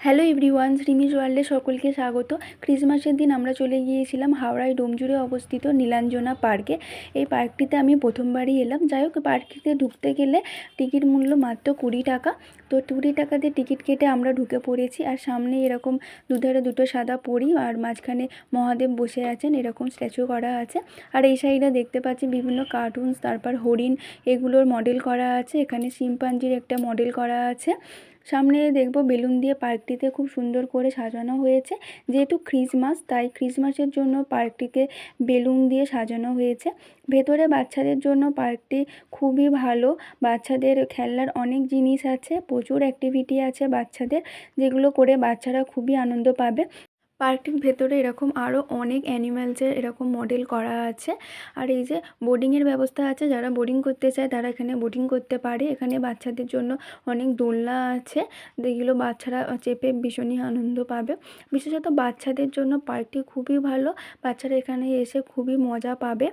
Hello everyone, Rimi's ওয়ার্ল্ডে সকলকে স্বাগত। ক্রিসমাসের দিন আমরা চলে গিয়েছিলাম হাওড়ায় ডোমজুড়ে অবস্থিত নীলাঞ্জনা পার্কে। এই পার্কটিতে আমি প্রথমবারই এলাম। যাই হোক, পার্কটিতে ঢুকতে গেলে টিকিট মূল্য মাত্র 20 টাকা। তো 20 টাকা দিয়ে টিকিট কেটে আমরা ঢুকে পড়েছি। আর সামনে এরকম দুধারে দুটো সাদা পরী আর মাঝখানে মহাদেব বসে আছেন, এরকম স্ট্যাচু করা আছে। আর এই সাইডে দেখতে পাচ্ছি বিভিন্ন কার্টুনস, তারপর হরিণ, এগুলোর মডেল করা আছে। এখানে শিম্পাঞ্জির একটা মডেল করা আছে। সামনে দেখব বেলুন দিয়ে পার্কটিতে খুব সুন্দর করে সাজানো হয়েছে। যেহেতু ক্রিসমাস, তাই ক্রিসমাসের জন্য পার্কটিকে বেলুন দিয়ে সাজানো হয়েছে। ভেতরে বাচ্চাদের জন্য পার্কটি খুবই ভালো। বাচ্চাদের খেলনার অনেক জিনিস আছে, প্রচুর অ্যাক্টিভিটি আছে বাচ্চাদের, যেগুলো করে বাচ্চারা খুবই আনন্দ পাবে। পার্কটির ভেতরে এরকম আরও অনেক অ্যানিম্যালসের এরকম মডেল করা আছে। আর এই যে বোটিংয়ের ব্যবস্থা আছে, যারা বোটিং করতে চায় তারা এখানে বোটিং করতে পারে। এখানে বাচ্চাদের জন্য অনেক দোলনা আছে, যেগুলো বাচ্চারা চেপে ভীষণই আনন্দ পাবে। বিশেষত বাচ্চাদের জন্য পার্কটি খুবই ভালো। বাচ্চারা এখানে এসে খুবই মজা পাবে।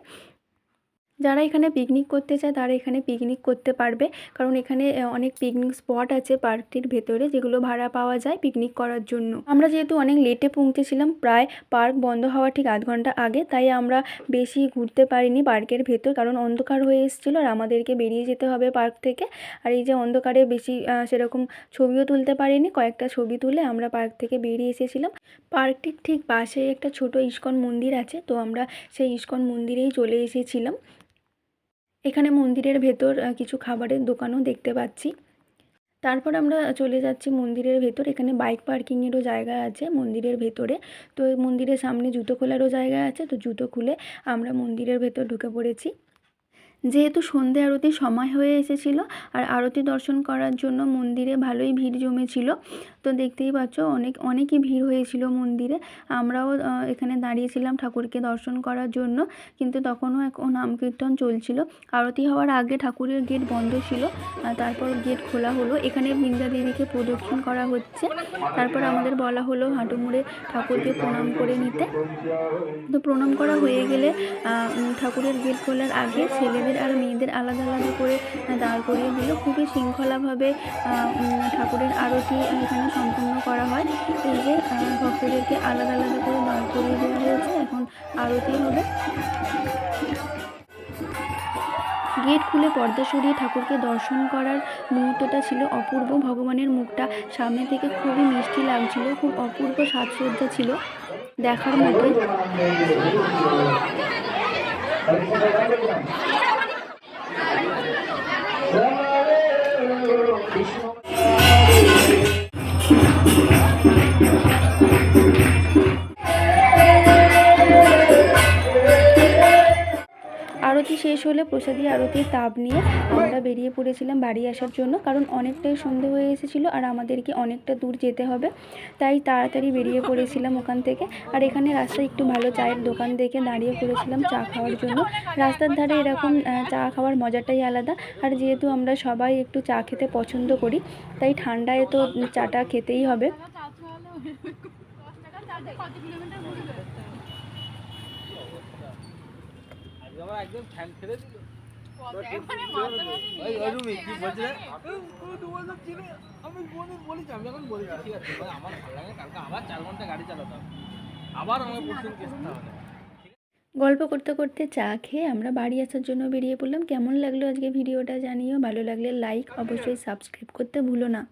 যারা এখানে পিকনিক করতে চায় তারা এখানে পিকনিক করতে পারবে, কারণ এখানে অনেক পিকনিক স্পট আছে পার্কটির ভেতরে, যেগুলো ভাড়া পাওয়া যায় পিকনিক করার জন্য। আমরা যেহেতু অনেক লেটে পৌঁছেছিলাম, প্রায় পার্ক বন্ধ হওয়ার ঠিক আধ ঘন্টা আগে, তাই আমরা বেশি ঘুরতে পারিনি পার্কের ভেতর, কারণ অন্ধকার হয়ে এসেছিলো আর আমাদেরকে বেরিয়ে যেতে হবে পার্ক থেকে। আর এই যে অন্ধকারে বেশি সেরকম ছবিও তুলতে পারিনি। কয়েকটা ছবি তুলে আমরা পার্ক থেকে বেরিয়ে এসেছিলাম। পার্কটির ঠিক পাশে একটা ছোট ইস্কন মন্দির আছে, তো আমরা সেই ইস্কন মন্দিরেই চলে এসেছিলাম। এখানে মন্দিরের ভেতর কিছু খাবারের দোকানও দেখতে পাচ্ছি। তারপর আমরা চলে যাচ্ছি মন্দিরের ভেতর। এখানে বাইক পার্কিংয়েরও জায়গা আছে মন্দিরের ভেতরে। তো মন্দিরের সামনে জুতো খোলারও জায়গা আছে, তো জুতো খুলে আমরা মন্দিরের ভেতর ঢুকে পড়েছি। যেহেতু সন্ধে আরতির সময় হয়ে এসেছিলো আর আরতি দর্শন করার জন্য মন্দিরে ভালোই ভিড় জমেছিল। তো দেখতেই পাচ্ছ অনেকই ভিড় হয়েছিল মন্দিরে। আমরাও এখানে দাঁড়িয়েছিলাম ঠাকুরকে দর্শন করার জন্য, কিন্তু তখনও নাম কীর্তন চলছিল। আরতি হওয়ার আগে ঠাকুরের গেট বন্ধ ছিল, তারপর গেট খোলা হলো। এখানে বৃন্দা দেবীকে প্রদক্ষিণ করা হচ্ছে। তারপর আমাদের বলা হলো হাঁটু মুড়ে ঠাকুরকে প্রণাম করে নিতে। তো প্রণাম করা হয়ে গেলে ঠাকুরের গেট খোলার আগে ছেলেদের আর মেয়েদের আলাদা আলাদা করে দাঁড় করিয়ে দিল। খুবই শৃঙ্খলাভাবে ঠাকুরের আরতি এখানে সম্পূর্ণ করা হয়। এই যে ভক্তদেরকে আলাদা আলাদা করে দাঁড় করিয়ে দেওয়া হয়েছে, এখন আরতি হবে। গেট খুলে পর্দা সরিয়ে ঠাকুরকে দর্শন করার মুহূর্তটা ছিল অপূর্ব। ভগবানের মুখটা সামনে থেকে খুবই মিষ্টি লাগছিল, খুব অপূর্ব সাজসজ্জা ছিল, দেখার মতোই। আরতি শেষ হলে প্রসাদী আরতির তাব নিয়ে আমরা বেরিয়ে পড়েছিলাম বাড়ি আসার জন্য, কারণ অনেকটাই সন্ধে হয়ে এসেছিলো আর আমাদেরকে অনেকটা দূর যেতে হবে, তাই তাড়াতাড়ি বেরিয়ে পড়েছিলাম ওখান থেকে। আর এখানে রাস্তায় একটু ভালো চায়ের দোকান দেখে দাঁড়িয়ে পড়েছিলাম চা খাওয়ার জন্য। রাস্তার ধারে এরকম চা খাওয়ার মজাটাই আলাদা। আর যেহেতু আমরা সবাই একটু চা খেতে পছন্দ করি, তাই ঠান্ডায় তো চাটা খেতেই হবে। একদম ফ্যান ছেড়ে দিল। গল্প করতে করতে চা খেয়ে আমরা বাড়ি আসার জন্য বেরিয়ে পড়লাম। কেমন লাগলো আজকে ভিডিওটা জানিও, ভালো লাগলে লাইক, অবশ্যই সাবস্ক্রাইব করতে ভুলো না।